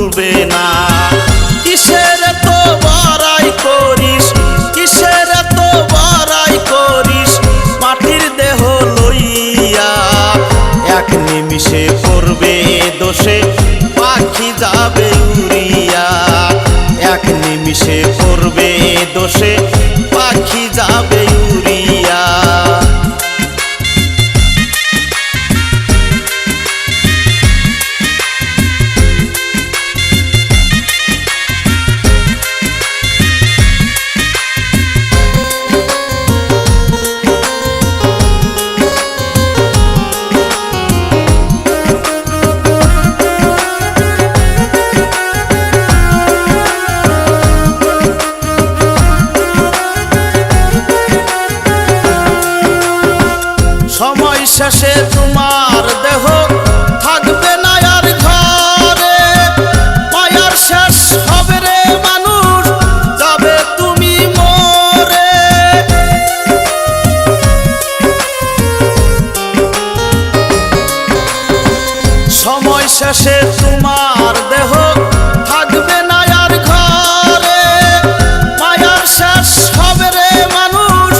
খুলবে না। কিসের তো বড়াই করিস, কিসের তো বড়াই করিস মাটির দেহ লইয়া। এক নিমিষে পড়বে দোষে পাখি যাবে উড়িয়া। এক নিমিষে পড়বে দোষে পাখি যাবে উড়িয়া। সময় শেষে তোমার দেহ থাকবে না আর ঘরে। মায়ার শেষ হবে রে মানুষ, যাবে তুমি মরে। সময় শেষে তোমার দেহ থাকবে না আর ঘরে। মায়ার শেষ হবে রে মানুষ,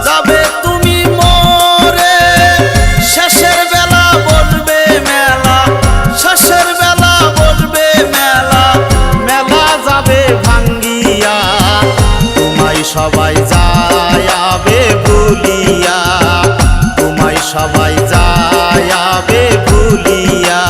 যাবে তুমি মরে। শেষের বেলা বসবে মেলা, শেষের বেলা বসবে মেলা, মেলা যাবে ভাঙ্গিয়া। তোমায় সবাই যায়াবে ভুলিয়া, তোমায় সবাই যায়াবে ভুলিয়া।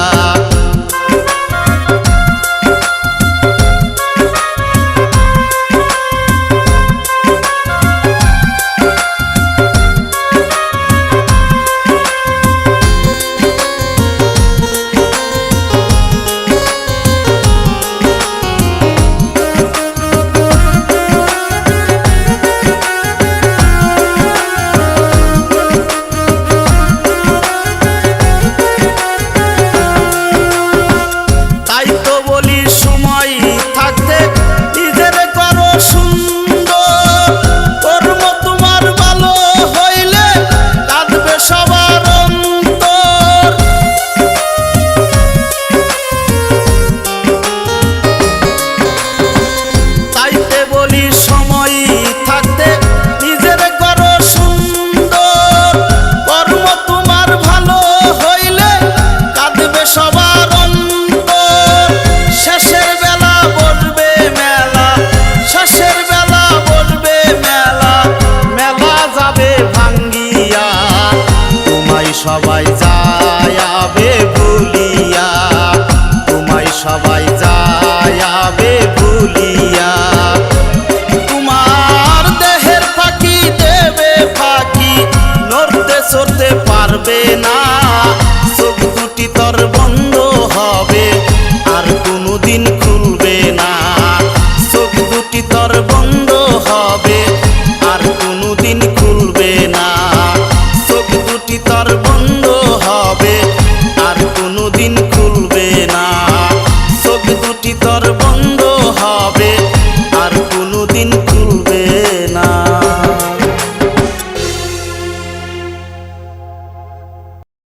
সবাই যায়াবে ভুলিয়া, তোমায় সবাই যায়াবে ভুলিয়া। তোমার দেহের ফাঁকি দেবে ফাঁকি, নড়তে চড়তে পারবে না। চোখ দুটি তোর বন্ধ হবে আর কোনোদিন খুলবে না। চোখ দুটি তোর বন্ধ হবে আর কোনোদিন খুলবে না। চোখ দুটি তোর বন্ধ হবে আর কোনোদিন খুলবে না। চোখ দুটি তোর বন্ধ হবে আর কোনোদিন খুলবে